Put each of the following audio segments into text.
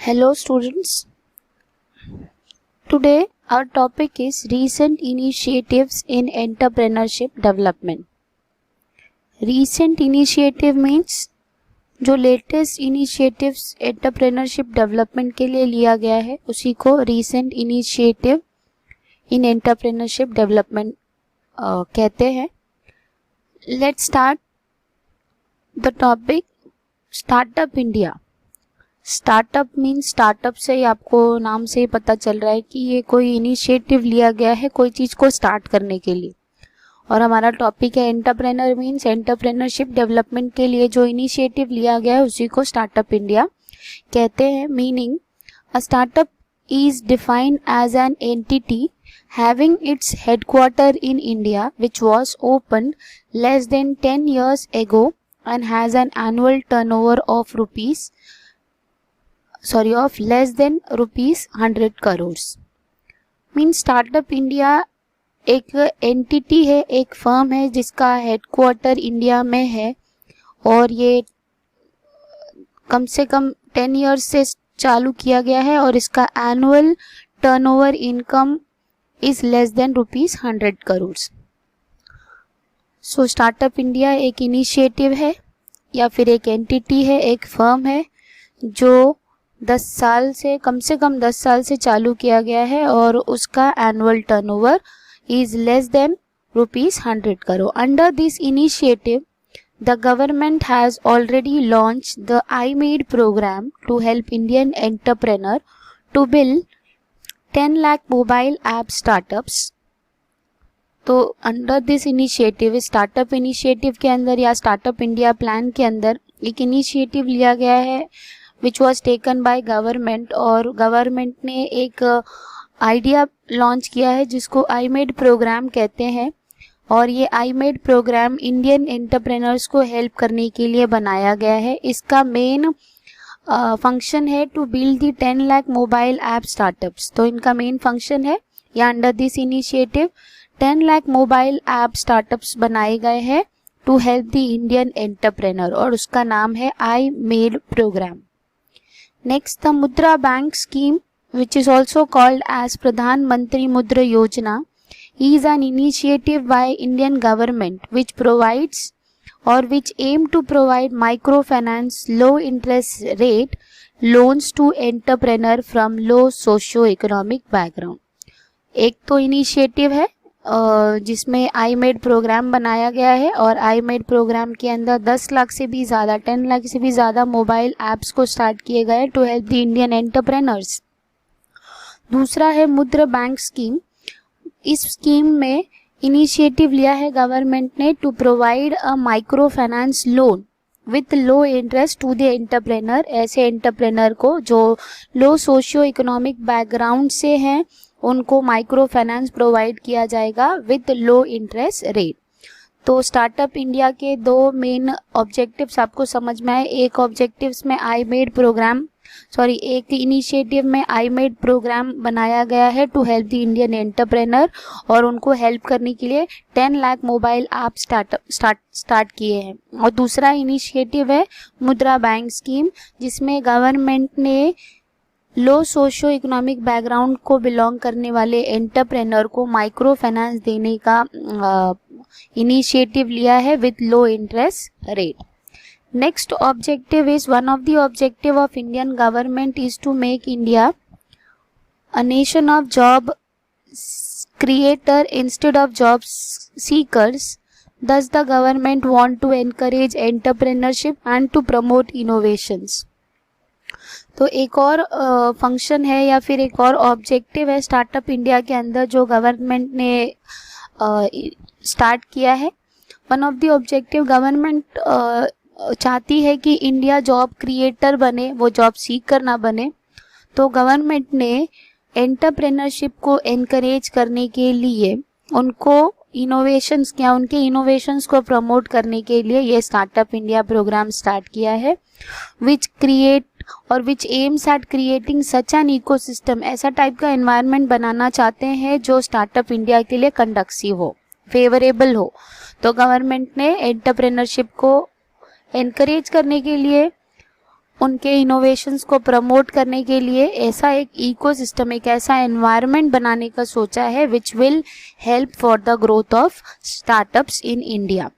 Hello students, today our topic is recent initiatives in entrepreneurship development. Recent initiative means जो latest initiatives entrepreneurship development के लिए लिया गया है उसी को recent initiative in entrepreneurship development कहते हैं. Let's start the topic Startup India. Startup means startup से ही आपको नाम से ही पता चल रहा है कि ये कोई इनिशिएटिव लिया गया है कोई चीज़ को स्टार्ट करने के लिए. और हमारा टॉपिक है एंटरप्रेनर मीन्स एंटरप्रेनरशिप डेवलपमेंट के लिए जो इनिशिएटिव लिया गया है उसी को स्टार्टअप इंडिया कहते हैं. Meaning a startup is defined as an entity having its headquarter in India which was open less than 10 years ago and has an annual turnover of less than rupees 100 crores. Mean startup India एक entity है, एक firm है जिसका headquarter India में है और ये कम से कम 10 years से चालू किया गया है और इसका annual turnover income is less than rupees 100 crores. So startup India एक इनिशिएटिव है या फिर एक एंटिटी है, एक फर्म है जो 10 साल से कम 10 साल से चालू किया गया है और उसका annual turnover is less than rupees 100 crore. Under this initiative the government has already launched the iMade programme to help Indian entrepreneur to build 10 lakh mobile app startups. तो under this initiative startup initiative के अंदर या startup India plan के अंदर एक initiative लिया गया है which was taken by government और गवर्नमेंट ने एक आइडिया लॉन्च किया है जिसको iMade प्रोग्राम कहते हैं. और ये iMade प्रोग्राम इंडियन एंटरप्रेन्योर्स को हेल्प करने के लिए बनाया गया है. इसका मेन फंक्शन है to build the 10 lakh mobile app startups. तो इनका मेन फंक्शन है या under this initiative 10 lakh mobile app startups बनाए गए हैं to help the Indian entrepreneur और उसका नाम है iMade program. Next, the Mudra Bank scheme, which is also called as Pradhan Mantri Mudra Yojana, is an initiative by Indian government which provides or which aim to provide microfinance low interest rate loans to entrepreneur from low socio-economic background. एक तो initiative है जिसमें iMade programme बनाया गया है और iMade programme के अंदर 10 लाख से भी ज़्यादा 10 लाख से भी ज़्यादा मोबाइल ऐप्स को स्टार्ट किए गए to help the Indian entrepreneurs. दूसरा है मुद्रा बैंक स्कीम. इस स्कीम में इनिशिएटिव लिया है गवर्नमेंट ने to provide a micro finance loan with low interest to the entrepreneur. ऐसे एंटरप्रेन्योर को जो लो सोशियो इकोनॉमिक बैकग्राउंड से हैं उनको माइक्रो फाइनेंस प्रोवाइड किया जाएगा विद लो इंटरेस्ट रेट. तो स्टार्टअप इंडिया के दो मेन ऑब्जेक्टिव्स आपको समझ में आए. एक ऑब्जेक्टिव्स में एक इनिशिएटिव में iMade प्रोग्राम बनाया गया है to help the Indian entrepreneur और उनको हेल्प करने के लिए 10 लाख मोबाइल ऐप स्टार्ट किए हैं. और दूसरा इनिशिएटिव है मुद्रा बैंक स्कीम जिसमें गवर्नमेंट ने लो सोशो इकोनॉमिक बैकग्राउंड को बिलोंग करने वाले एंटरप्रेन्योर को माइक्रो फाइनेंस देने का इनिशिएटिव लिया है with low interest rate. Next objective is one of the objective of Indian government is to make India a nation of job creator instead of job seekers. Thus the government want to encourage entrepreneurship and to promote innovations. तो एक और function है या फिर एक और objective है startup India के अंदर जो गवर्नमेंट ने स्टार्ट किया है. One of the objective government चाहती है कि इंडिया जॉब क्रिएटर बने, वो जॉब सीकर ना बने. तो गवर्नमेंट ने एंटरप्रेन्योरशिप को एनकरेज करने के लिए उनको उनके इनोवेशंस को प्रमोट करने के लिए ये स्टार्टअप इंडिया प्रोग्राम स्टार्ट किया है which aims at creating such an ecosystem. ऐसा टाइप का एनवायरनमेंट बनाना चाहते हैं जो स्टार्टअप इंडिया के लिए कंडक्सिव हो, फेवरेबल हो. तो गवर्नमेंट ने एंटरप्रेन्योरशिप को एनकरेज करने के लिए उनके इनोवेशंस को प्रमोट करने के लिए ऐसा एक इकोसिस्टम, एक ऐसा एनवायरनमेंट बनाने का सोचा है which will help for the growth of startups in India.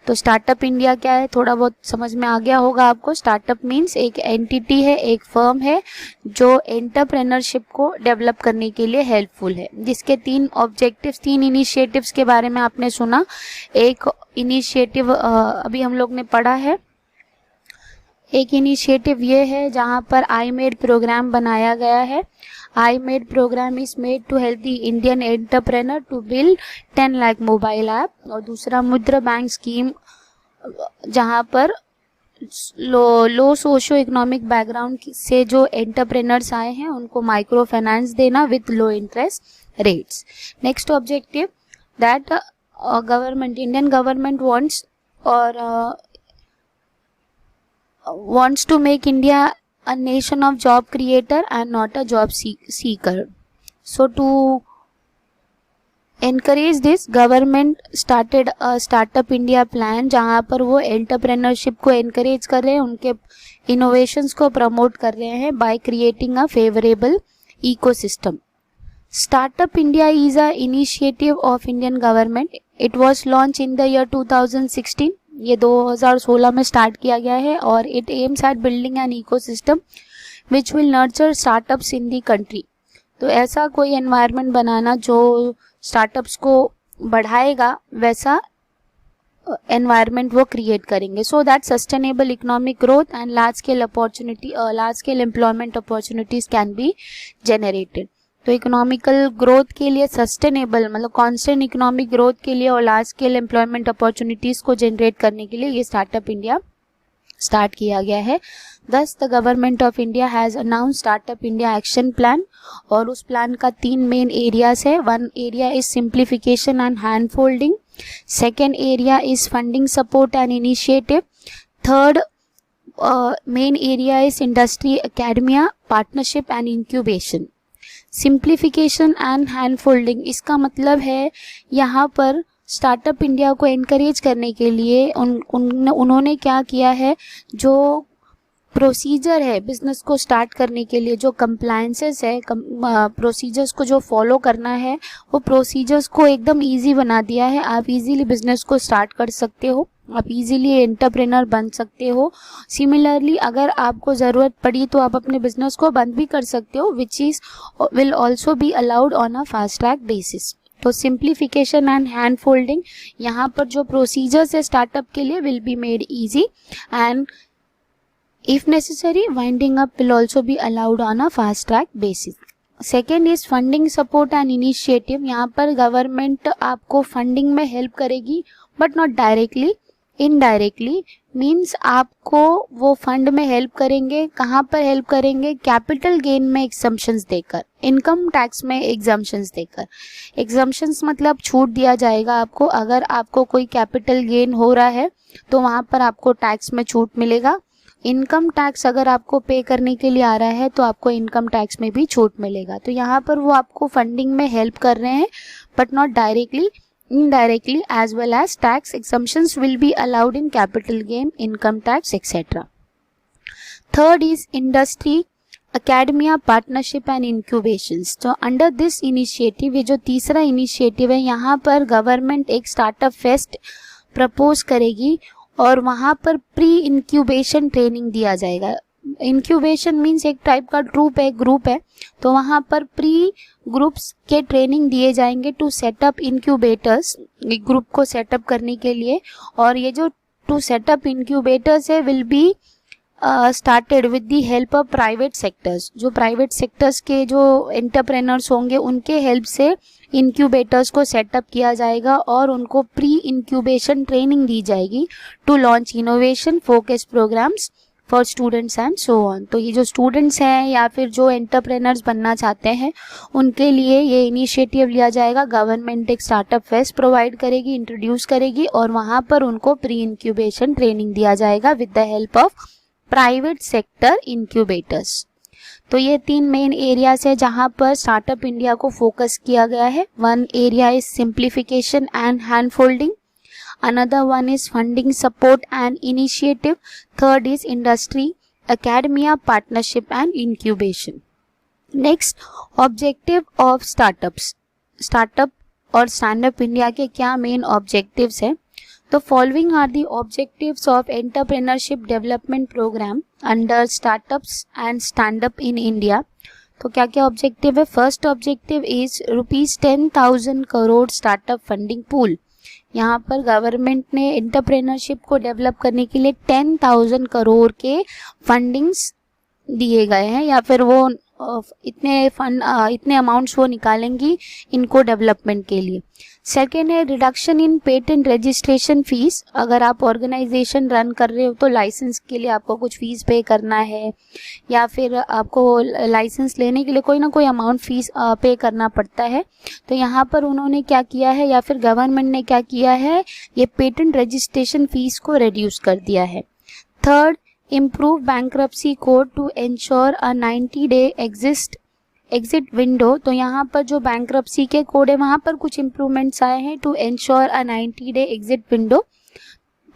तो स्टार्टअप इंडिया क्या है, थोड़ा बहुत समझ में आ गया होगा आपको। स्टार्टअप मीन्स एक एंटिटी है, एक फर्म है जो एंटरप्रेन्योरशिप को डेवलप करने के लिए हेल्पफुल है, जिसके 3 ऑब्जेक्टिव्स, 3 इनिशिएटिव्स के बारे में आपने सुना। एक इनिशिएटिव अभी हम लोग ने पढ़ा है, एक इनिशिएटिव ये है जहाँ पर आई मेड प्रोग्राम बनाया गया है। IMade program is made to help the Indian entrepreneur to build 10 lakh mobile app. और दूसरा मुद्रा बैंक स्कीम, जहाँ पर लो सोशो इकोनॉमिक बैकग्राउंड से जो एंटरप्रेन्योर्स आए हैं उनको माइक्रो फाइनेंस देना with low interest rates. Next objective that government, Indian government wants to make India a nation of job creator and not a job seeker. So to encourage this, government started a Startup India plan जहाँ पर वो entrepreneurship को encourage कर रहे हैं, उनके innovations को promote कर रहे हैं by creating a favorable ecosystem. Startup India is a initiative of Indian government. It was launched in the year 2016. ये 2016 में स्टार्ट किया गया है और it aims at building an ecosystem which will nurture startups in the country. तो ऐसा कोई environment बनाना जो स्टार्टअप्स को बढ़ाएगा, वैसा एनवायरनमेंट वो क्रिएट करेंगे, so that sustainable economic growth and large scale employment opportunities can be generated. तो इकोनॉमिकल ग्रोथ के लिए, सस्टेनेबल मतलब कांस्टेंट इकोनॉमिक ग्रोथ के लिए और लार्ज स्केल एम्प्लॉयमेंट अपॉर्चुनिटीज को जनरेट करने के लिए ये स्टार्टअप इंडिया स्टार्ट किया गया है। दस the government of India has announce startup India action plan, और उस प्लान का 3 मेन एरियाज है। 1 area is simplification and hand folding, 2nd area is funding support and initiative, 3rd main area is industry academia partnership and incubation. Simplification and hand folding, इसका मतलब है यहाँ पर startup India को encourage करने के लिए उन्होंने क्या किया है, जो प्रोसीजर है बिजनेस को स्टार्ट करने के लिए, जो कंप्लायंसेस है, प्रोसीजर्स को जो फॉलो करना है, वो प्रोसीजर्स को एकदम इजी बना दिया है। आप इजीली बिजनेस को स्टार्ट कर सकते हो, आप इजीली एंटरप्रेन्योर बन सकते हो। सिमिलरली अगर आपको ज़रूरत पड़ी तो आप अपने बिजनेस को बंद भी कर सकते हो, which is will also be allowed on a fast track basis. तो सिंप्लीफिकेशन एंड हैंड फोल्डिंग, यहाँ पर जो प्रोसीजर्स है स्टार्टअप के लिए will be made easy, and if necessary winding up will also be allowed on a fast track basis. Second is funding support and initiative, यहाँ पर government आपको funding में हेल्प करेगी but not directly, indirectly means आपको वो fund में help करेंगे। कहाँ पर हेल्प करेंगे? कैपिटल गेन में एग्जम्पशंस देकर, इनकम टैक्स में एग्जम्पशंस देकर। एग्जम्पशंस मतलब छूट दिया जाएगा आपको, अगर आपको कोई कैपिटल गेन हो रहा है तो वहाँ पर आपको टैक्स में छूट मिलेगा। इनकम टैक्स अगर आपको पे करने के लिए आ रहा है तो आपको इनकम टैक्स में भी छूट मिलेगा। तो यहाँ पर वो आपको फंडिंग में हेल्प कर रहे हैं but not directly, indirectly, as well as tax exemptions will be allowed in capital gain, income tax, etc. Third is industry academia partnership and incubations. तो under this initiative, ये जो तीसरा इनिशिएटिव है, यहाँ पर गवर्नमेंट एक स्टार्टअप फेस्ट प्रपोज करेगी और वहाँ पर प्री इंक्यूबेशन ट्रेनिंग दिया जाएगा। इंक्यूबेशन मीन्स एक टाइप का ग्रुप है, तो वहाँ पर प्री ग्रुप्स के ट्रेनिंग दिए जाएंगे टू सेटअप इंक्यूबेटर्स, ग्रुप को सेटअप करने के लिए। और ये जो टू सेटअप इंक्यूबेटर्स है will be started with the help of private sectors. जो प्राइवेट सेक्टर्स के जो एंटरप्रेन्योर्स होंगे उनके हेल्प से इंक्यूबेटर्स को सेटअप किया जाएगा और उनको प्री इंक्यूबेशन ट्रेनिंग दी जाएगी to launch innovation focus programs for students and so on. तो ये जो स्टूडेंट्स हैं या फिर जो एंटरप्रेन्योर्स बनना चाहते हैं उनके लिए ये इनिशिएटिव लिया जाएगा। गवर्नमेंट एक स्टार्टअप फेस्ट प्रोवाइड करेगी, इंट्रोड्यूस करेगी और वहाँ पर उनको प्री इंक्यूबेशन ट्रेनिंग दिया जाएगा with the help of private sector incubators. तो ये 3 मेन एरियाज है जहाँ पर स्टार्टअप इंडिया को फोकस किया गया है। 1 area is simplification and hand folding, another one is funding support and initiative, 3rd is industry academia, partnership and incubation. Next, objective of startups. Startup और स्टैंडअप इंडिया के क्या मेन ऑब्जेक्टिव्स हैं? तो following are the objectives of entrepreneurship development program under startups and standup in India. तो क्या क्या objective है? First objective is ₹10,000 crore startup funding pool. यहाँ पर गवर्नमेंट ने एंटरप्रेन्योरशिप को डेवलप करने के लिए 10,000 करोड़ के फंडिंग्स दिए गए हैं, या फिर वो इतने अमाउंट्स वो निकालेंगी इनको डेवलपमेंट के लिए. सेकेंड है reduction in patent registration fees. अगर आप ऑर्गेनाइजेशन रन कर रहे हो तो लाइसेंस के लिए आपको कुछ फीस पे करना है, या फिर आपको लाइसेंस लेने के लिए कोई ना कोई अमाउंट फीस पे करना पड़ता है. तो यहाँ पर उन्होंने क्या किया है, या फिर गवर्नमेंट ने क्या किया है, ये पेटेंट रजिस्ट्रेशन फीस को रिड्यूस कर दिया है. Third, improve bankruptcy code to ensure a 90-day exit window. तो यहाँ पर जो bankruptcy के कोड है वहाँ पर कुछ improvements आए हैं to ensure a 90-day exit window.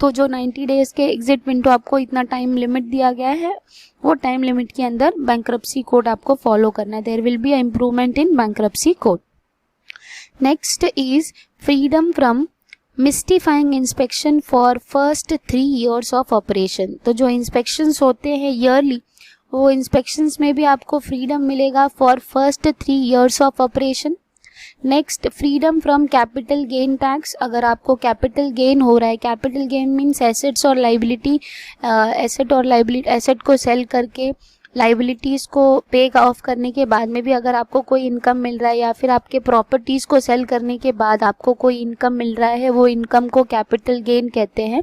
तो जो 90 days के exit window आपको इतना टाइम लिमिट दिया गया है, वो टाइम लिमिट के अंदर bankruptcy code आपको फॉलो करना है. There will be a improvement in bankruptcy code. Next is freedom from mystifying inspection for first 3 years of operation. तो जो इंस्पेक्शंस होते हैं ईयरली, वो इंस्पेक्शंस में भी आपको फ्रीडम मिलेगा for first 3 years of operation. Next, freedom from capital gain tax. अगर आपको कैपिटल गेन हो रहा है, कैपिटल गेन मीन्स एसेट्स और लाइबिलिटी, एसेट को सेल करके लाइबिलिटीज़ को पे ऑफ करने के बाद में भी अगर आपको कोई इनकम मिल रहा है, या फिर आपके प्रॉपर्टीज़ को सेल करने के बाद आपको कोई इनकम मिल रहा है, वो इनकम को कैपिटल गेन कहते हैं.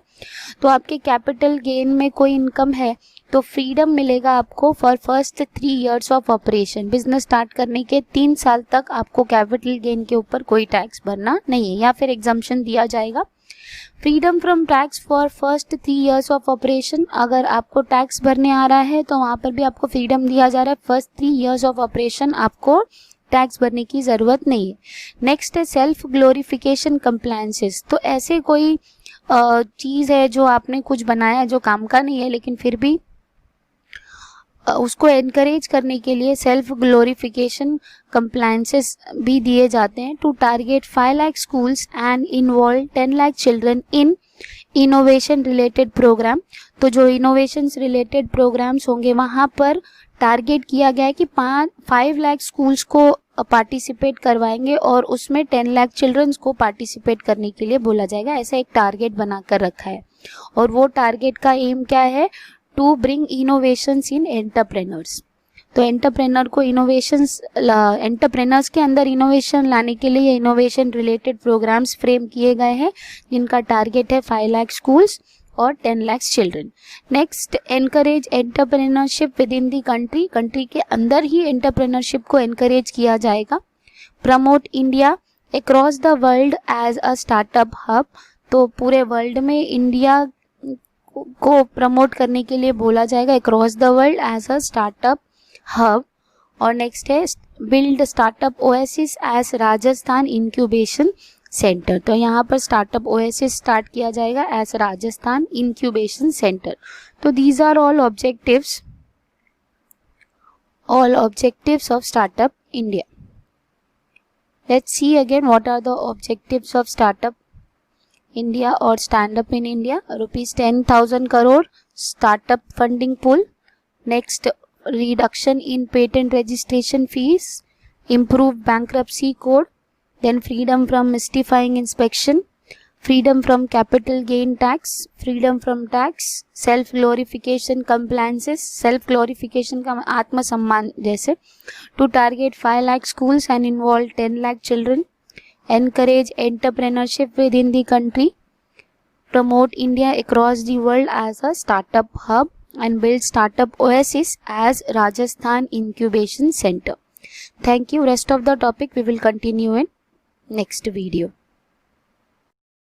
तो आपके कैपिटल गेन में कोई इनकम है तो फ्रीडम मिलेगा आपको for first 3 years of operation. Business start करने के 3 साल तक आपको कैपिटल गेन के ऊपर कोई टैक्स भरना नहीं है, या फिर एग्जम्पशन दिया जाएगा. Freedom from tax for first 3 years of operation. अगर आपको टैक्स भरने आ रहा है तो वहाँ पर भी आपको फ्रीडम दिया जा रहा है. फर्स्ट 3 years ऑफ ऑपरेशन आपको टैक्स भरने की ज़रूरत नहीं है. नेक्स्ट है सेल्फ ग्लोरिफिकेशन कंप्लायंसेस. तो ऐसे कोई चीज़ है जो आपने कुछ बनाया जो काम का नहीं है, लेकिन फिर भी उसको एनकरेज करने के लिए सेल्फ ग्लोरिफिकेशन कंप्लायंसेस भी दिए जाते हैं. To target 5 lakh schools and involve 10 lakh children in innovation related program. तो जो इनोवेशन रिलेटेड प्रोग्राम्स होंगे वहाँ पर टारगेट किया गया है कि 5 lakh schools को पार्टिसिपेट करवाएंगे और उसमें 10 lakh चिल्ड्रंस को पार्टिसिपेट करने के लिए बोला जाएगा. ऐसा एक टारगेट बनाकर रखा है, और वो टारगेट का एम क्या है? To bring innovations in entrepreneurs. तो एंटरप्रेन्योर को एंटरप्रेन्योर्स के अंदर इनोवेशन लाने के लिए इनोवेशन रिलेटेड प्रोग्राम्स फ्रेम किए गए हैं, जिनका टारगेट है 5 lakh schools और 10 lakh children. Next, encourage entrepreneurship within the country. Country के अंदर ही एंटरप्रेन्योरशिप को एनकरेज किया जाएगा. Promote India across the world as a startup hub. तो पूरे वर्ल्ड में इंडिया को प्रमोट करने के लिए बोला जाएगा across the world as a startup hub. और नेक्स्ट है build startup oasis as Rajasthan incubation centre. तो यहाँ पर स्टार्टअप ओएसिस स्टार्ट किया जाएगा एज राजस्थान इंक्यूबेशन सेंटर. तो these are all objectives of startup India. Let's see again what are the objectives of startup India or stand up in India. ₹10,000 crore startup funding pool. Next, reduction in patent registration fees, improved bankruptcy code, then freedom from mystifying inspection, freedom from capital gain tax, freedom from tax, self glorification compliances, self glorification का आत्म सम्मान जैसे, to target 5 lakh schools and involve 10 lakh children. Encourage entrepreneurship within the country, promote India across the world as a startup hub, and build startup oasis as Rajasthan Incubation Center. Thank you. Rest of the topic we will continue in next video.